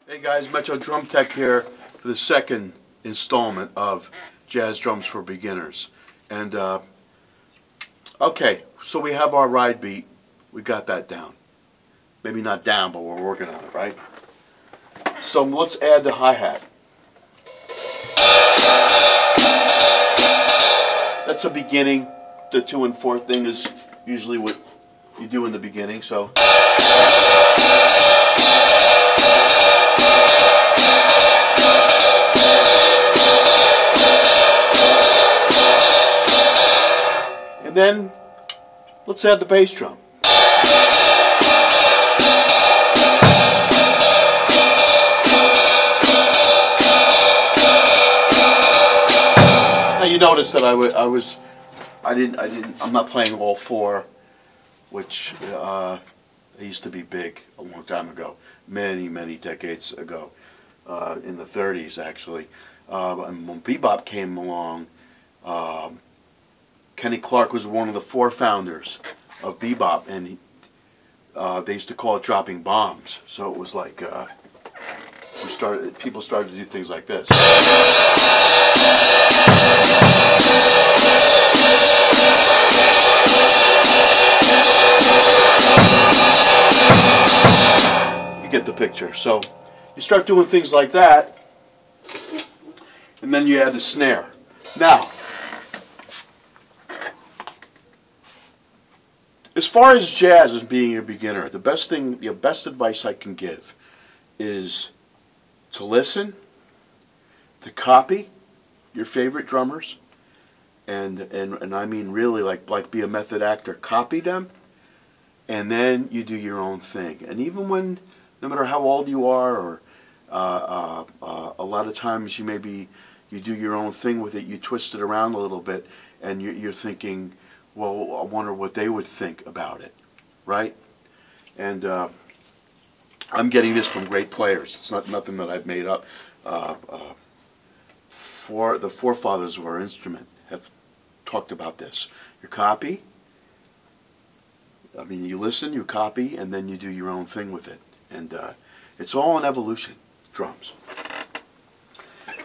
Hey guys, Metro Drum Tech here for the second installment of Jazz Drums for Beginners. And okay, so we have our ride beat. We got that down. Maybe not down, but we're working on it, right? So let's add the hi-hat. That's a beginning. The 2 and 4 thing is usually what you do in the beginning, so. And then, let's add the bass drum. Now you notice that I'm not playing all 4, which I used to be big a long time ago, many decades ago, in the 30s actually. And when bebop came along, Kenny Clark was one of the 4 founders of bebop, and they used to call it dropping bombs. So it was like people started to do things like this. You get the picture. So you start doing things like that, and then you add the snare. Now, as far as jazz and being a beginner, the best advice I can give is to listen, to copy your favorite drummers, and I mean really like be a method actor. Copy them, and then you do your own thing. And even when, no matter how old you are, or a lot of times you do your own thing with it, you twist it around a little bit, and you're thinking, well, I wonder what they would think about it, right? And I'm getting this from great players. It's nothing that I've made up. The forefathers of our instrument have talked about this. You copy, I mean, you listen, you copy, and then you do your own thing with it. And it's all an evolution, drums.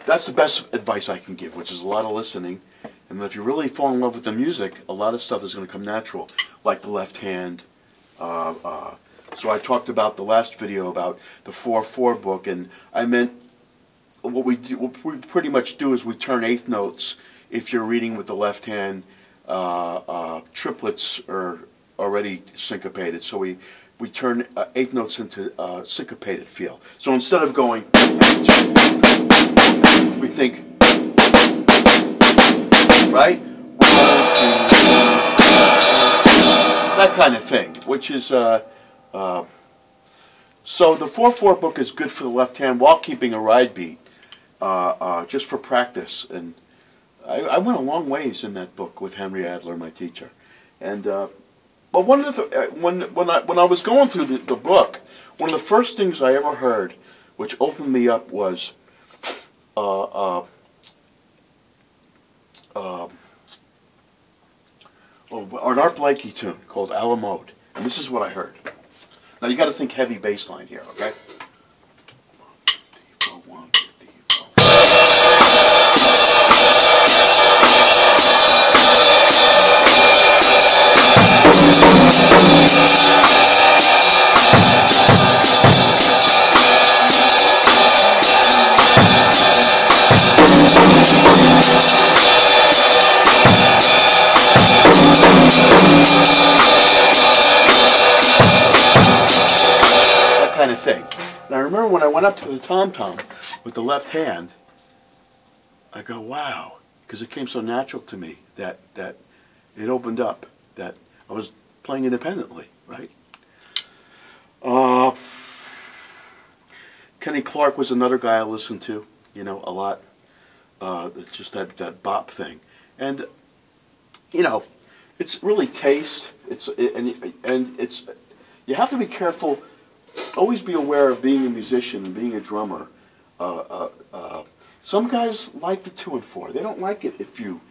That's the best advice I can give, which is a lot of listening. And if you really fall in love with the music, a lot of stuff is going to come natural, like the left hand. So I talked about the last video about the 4/4 book, and I meant what we pretty much do is we turn 8th notes. If you're reading with the left hand, triplets are already syncopated, so we turn 8th notes into syncopated feel. So instead of going, we think, right? That kind of thing, which is, so the 4/4 book is good for the left hand while keeping a ride beat, just for practice. And I went a long ways in that book with Henry Adler, my teacher. And but one of the when I was going through the book, one of the first things I ever heard, which opened me up, was an Art Blakey tune called A la Mode, and this is what I heard. Now you got to think heavy bass line here, okay? 1, 2, 3, 4. That kind of thing. And I remember when I went up to the tom-tom with the left hand, I go, wow, because it came so natural to me that it opened up, that I was playing independently, right? Kenny Clark was another guy I listened to, you know, a lot. Just that bop thing, and you know, it's really taste. You have to be careful. Always be aware of being a musician and being a drummer. Some guys like the 2 and 4. They don't like it if you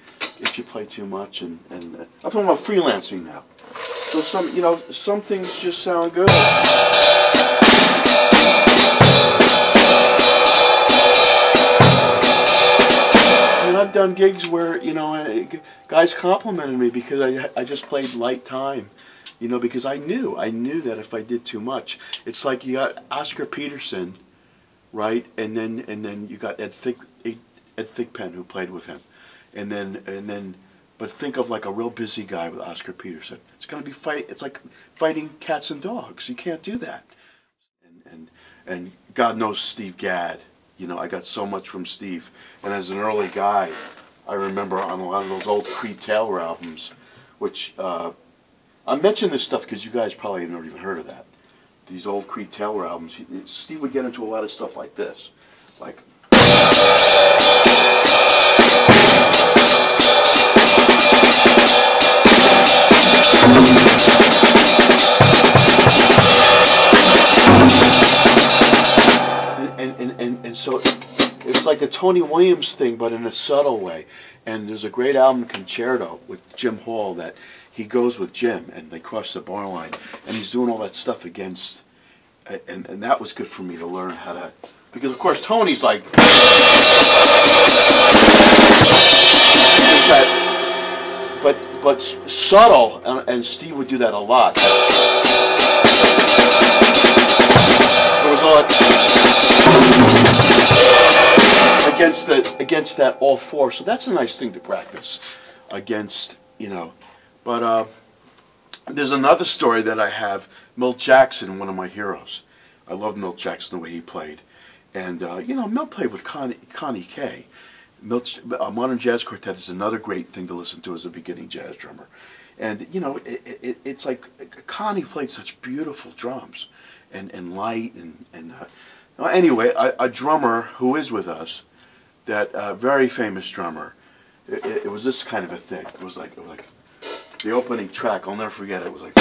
play too much. And I'm talking about freelancing now. So some things just sound good. done gigs where, you know, guys complimented me because I just played light time, you know, because I knew that if I did too much, it's like you got Oscar Peterson, right, and then you got Ed Thigpen who played with him, and then but think of like a real busy guy with Oscar Peterson. It's gonna be it's like fighting cats and dogs. You can't do that. And God knows Steve Gadd. You know, I got so much from Steve. And as an early guy, I remember on a lot of those old Creed Taylor albums, which I mention this stuff because you guys probably have never even heard of that. These old Creed Taylor albums, Steve would get into a lot of stuff like this, like. And so it's like the Tony Williams thing, but in a subtle way. And there's a great album, Concerto, with Jim Hall, that he goes with Jim, and they cross the bar line, and he's doing all that stuff against, and that was good for me to learn how to, because of course Tony's like, but subtle, and Steve would do that a lot. There was all that against that all four, so that's a nice thing to practice against, you know. But there's another story that I have. Milt Jackson, one of my heroes. I love Milt Jackson, the way he played, and you know, Milt played with Connie Kay. Modern Jazz Quartet is another great thing to listen to as a beginning jazz drummer, and you know, it's like Connie played such beautiful drums, and light, and anyway, a drummer who is with us, that very famous drummer, it was this kind of a thing. It was like the opening track. I'll never forget it. It was like,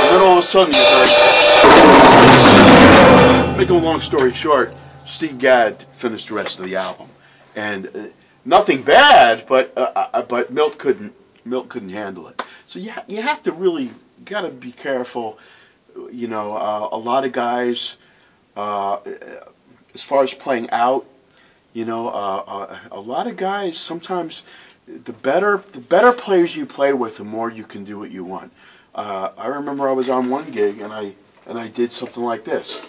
and then all of a sudden, make a long story short, Steve Gadd finished the rest of the album, and nothing bad, but Milt couldn't handle it. So you have to really gotta be careful. You know, a lot of guys, as far as playing out, you know, a lot of guys sometimes the better players you play with, the more you can do what you want. I remember I was on one gig and I did something like this.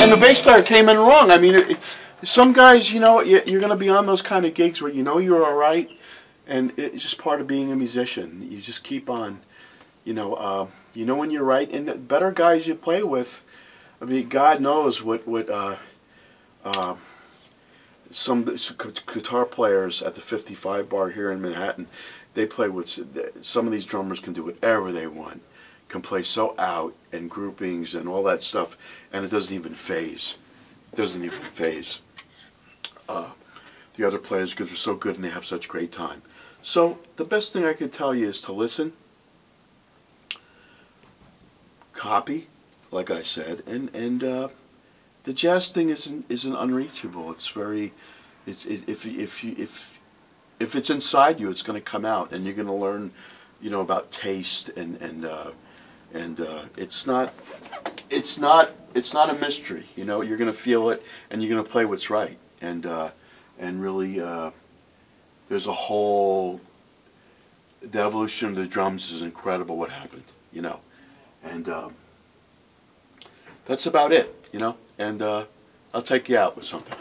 And the bass player came in wrong. I mean, some guys, you know, you're going to be on those kind of gigs where you know you're all right, and it's just part of being a musician. You just keep on, you know when you're right. And the better guys you play with, I mean, God knows what some guitar players at the 55 bar here in Manhattan, they play with, some of these drummers can do whatever they want, can play so out and groupings and all that stuff, and it doesn't even phase. It doesn't even phase the other players because they're so good and they have such great time. So the best thing I could tell you is to listen, copy, like I said, and the jazz thing isn't unreachable. It's very, if it's inside you, it's going to come out, and you're going to learn, you know, about taste and it's not a mystery. You know, you're going to feel it, and you're going to play what's right, and really, there's a whole, the evolution of the drums is incredible. What happened, you know, and that's about it, you know. And I'll take you out with something.